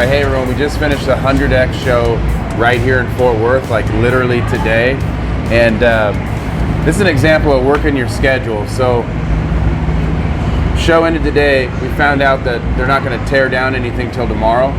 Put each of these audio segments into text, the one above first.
right, hey everyone, we just finished the 100X show right here in Fort Worth, like literally today. And this is an example of working your schedule. So, show ended today, we found out that they're not going to tear down anything till tomorrow.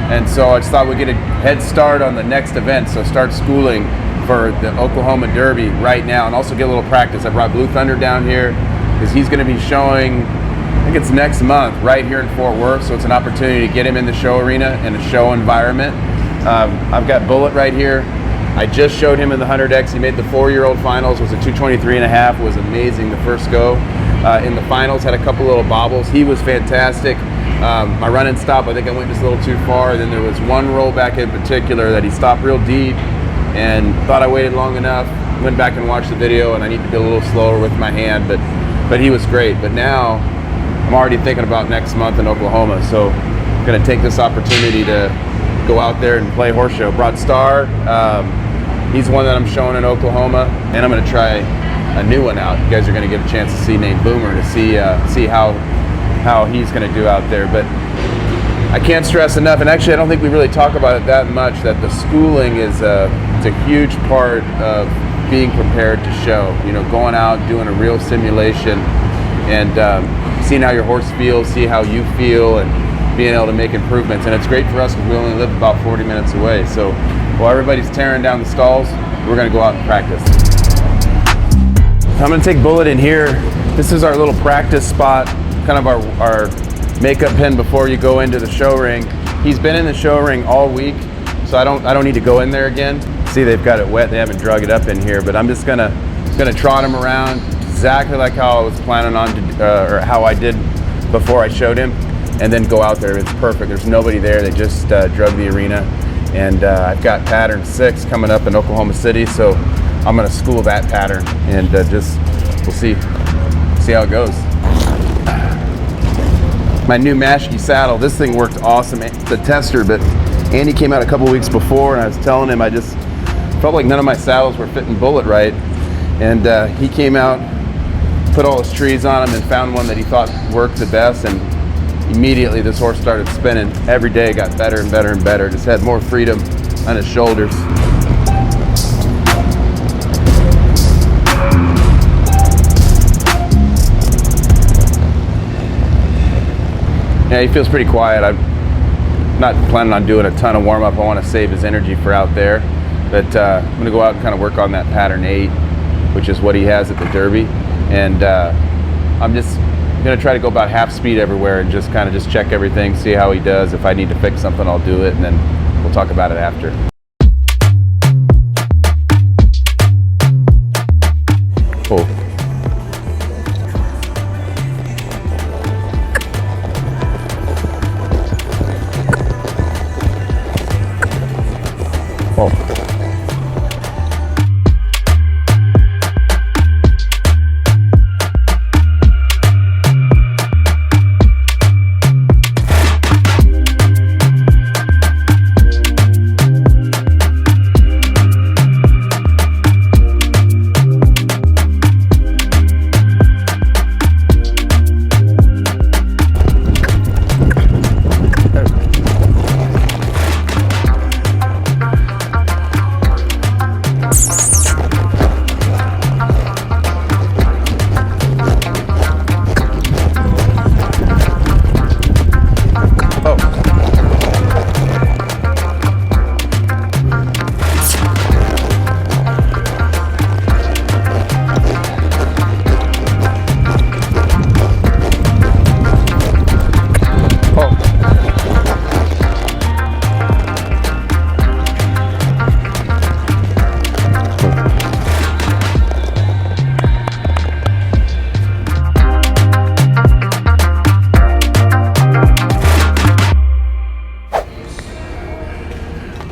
And so I just thought we'd get a head start on the next event. So start schooling for the Oklahoma Derby right now and also get a little practice. I brought Blue Thunder down here because he's going to be showing, I think it's next month, right here in Fort Worth. So it's an opportunity to get him in the show arena and a show environment. I've got Bullet right here. I just showed him in the 100X. He made the 4-year-old finals, was a 2:23.5, was amazing the first go. In the finals, had a couple little bobbles. He was fantastic. My run and stop, I think I went just a little too far. Then there was one rollback in particular that he stopped real deep and thought I waited long enough. Went back and watched the video, and I need to be a little slower with my hand, but he was great. But now I'm already thinking about next month in Oklahoma, so I'm going to take this opportunity to go out there and play horse show. Brought Star, he's one that I'm showing in Oklahoma, and I'm going to try a new one out. You guys are going to get a chance to see, named Boomer, to see how he's going to do out there. But I can't stress enough, and actually I don't think we really talk about it that much, that the schooling is it's a huge part of being prepared to show. You know, going out, doing a real simulation, and seeing how your horse feels, see how you feel, and being able to make improvements. And it's great for us because we only live about 40 minutes away. So while everybody's tearing down the stalls, we're going to go out and practice. I'm going to take Bullet in here. This is our little practice spot, kind of our makeup pen before you go into the show ring. He's been in the show ring all week, so I don't need to go in there again. See, they've got it wet. They haven't drug it up in here, but I'm just gonna trot him around exactly like how I was planning on to, or how I did before I showed him, and then go out there. It's perfect. There's nobody there. They just drug the arena, and I've got pattern 6 coming up in Oklahoma City, so I'm gonna school that pattern, and we'll see how it goes. My new Mashke saddle, this thing worked awesome. The tester, but Andy came out a couple weeks before, and I was telling him I just felt like none of my saddles were fitting Bullet right, and he came out, put all his trees on him, and found one that he thought worked the best, and immediately this horse started spinning. Every day got better and better and better. Just had more freedom on his shoulders. Yeah, he feels pretty quiet. I'm not planning on doing a ton of warm-up. I want to save his energy for out there. But I'm going to go out and kind of work on that pattern 8, which is what he has at the Derby. And I'm just going to try to go about half speed everywhere and just kind of check everything, see how he does. If I need to fix something, I'll do it, and then we'll talk about it after. Oh.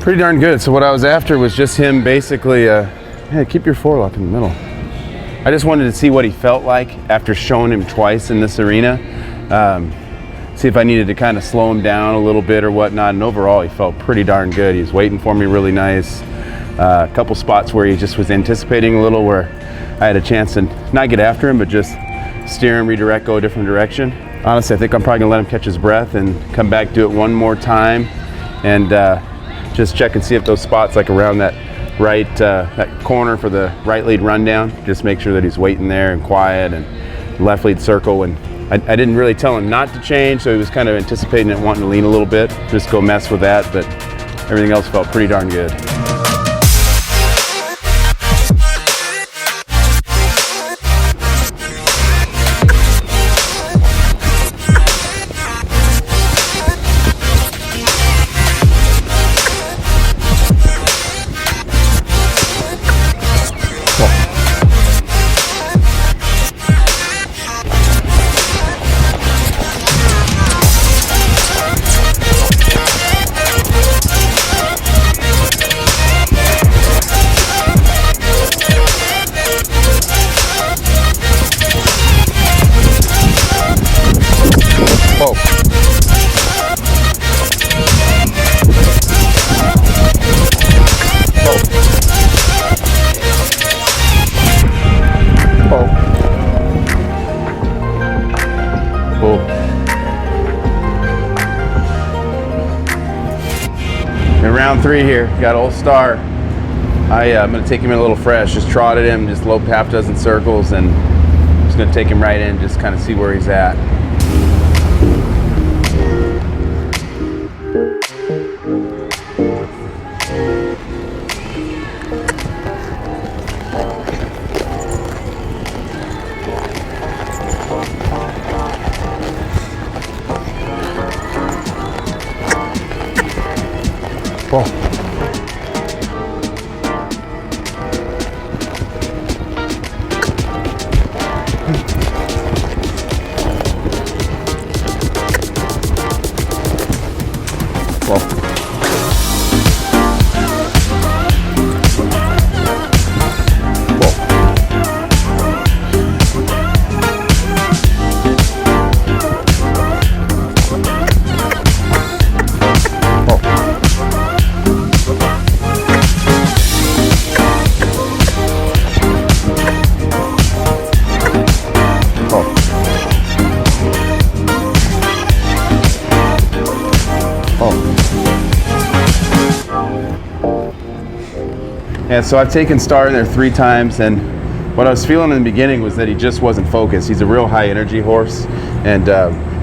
Pretty darn good. So what I was after was just him basically, yeah, keep your forelock in the middle. I just wanted to see what he felt like after showing him twice in this arena. See if I needed to kind of slow him down a little bit or whatnot. And overall, he felt pretty darn good. He was waiting for me really nice. A couple spots where he just was anticipating a little, where I had a chance to not get after him, but just steer him, redirect, go a different direction. Honestly, I think I'm probably gonna let him catch his breath and come back, do it one more time, and just check and see if those spots like around that right that corner for the right lead rundown, just make sure that he's waiting there and quiet, and left lead circle. And I didn't really tell him not to change, so he was kind of anticipating it, wanting to lean a little bit, just go mess with that, but everything else felt pretty darn good. In round 3 here, got Old Star. I'm going to take him in a little fresh. Just trotted him, just loped half dozen circles, and I'm just going to take him right in, just kind of see where he's at. Whoa. Yeah, so I've taken Star in there 3 times, and what I was feeling in the beginning was that he just wasn't focused. He's a real high energy horse, and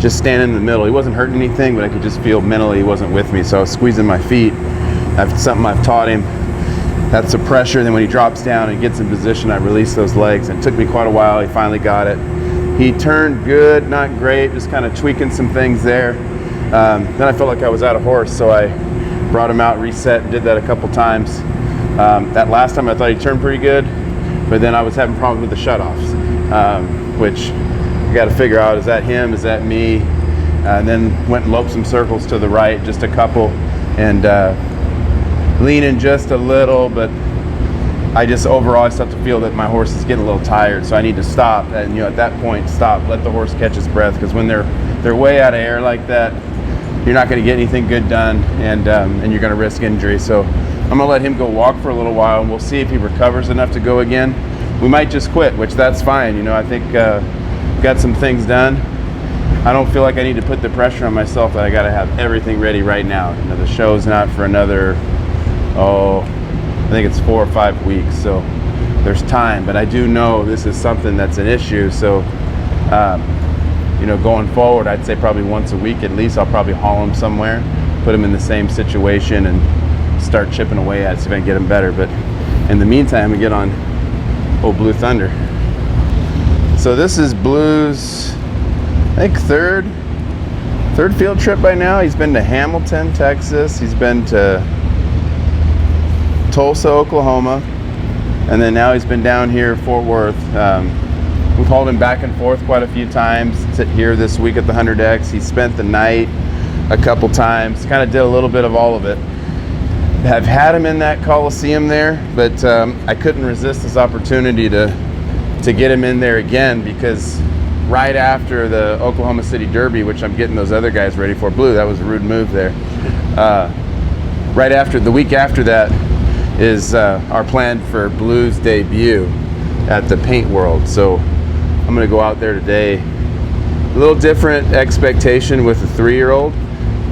just standing in the middle, he wasn't hurting anything, but I could just feel mentally he wasn't with me. So I was squeezing my feet. That's something I've taught him. That's the pressure. Then when he drops down and gets in position, I release those legs. And it took me quite a while. He finally got it. He turned good, not great, just kind of tweaking some things there. Then I felt like I was out of horse, so I brought him out, reset, and did that a couple times. That last time I thought he turned pretty good, but then I was having problems with the shutoffs, which you got to figure out, is that him, is that me? And then went and loped some circles to the right, just a couple, and leaning just a little, but I just overall I start to feel that my horse is getting a little tired, so I need to stop. And at that point, stop, let the horse catch his breath, because when they're way out of air like that, you're not going to get anything good done, and you're going to risk injury. So I'm going to let him go walk for a little while, and we'll see if he recovers enough to go again. We might just quit, which that's fine. I think got some things done. I don't feel like I need to put the pressure on myself that I got to have everything ready right now. The show's not for another, I think it's 4 or 5 weeks, so there's time. But I do know this is something that's an issue, so going forward, I'd say probably once a week at least, I'll probably haul him somewhere, put him in the same situation, and start chipping away at it, see if I can get him better. But in the meantime, we get on old Blue Thunder. So this is Blue's, I think third field trip by now. He's been to Hamilton, Texas. He's been to Tulsa, Oklahoma, and then now he's been down here, Fort Worth. We've hauled him back and forth quite a few times. Here this week at the 100X. He spent the night a couple times, kind of did a little bit of all of it. I've had him in that Coliseum there, but I couldn't resist this opportunity to get him in there again, because right after the Oklahoma City Derby, which I'm getting those other guys ready for, Blue, that was a rude move there. Right after, the week after that, is our plan for Blue's debut at the Paint World. So I'm going to go out there today. A little different expectation with a 3-year-old.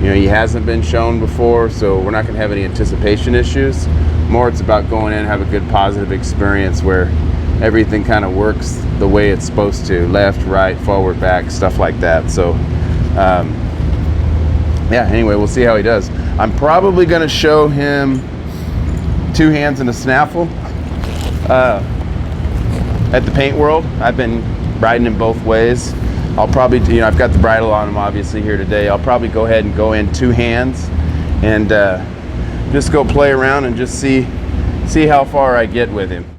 You know, he hasn't been shown before, so we're not going to have any anticipation issues. More, it's about going in and have a good positive experience where everything kind of works the way it's supposed to, left, right, forward, back, stuff like that. So yeah, anyway, we'll see how he does. I'm probably going to show him 2 hands and a snaffle at the Paint World. I've been riding him both ways. I'll probably, you know, I've got the bridle on him obviously here today. I'll probably go ahead and go in 2 hands and just go play around and just see how far I get with him.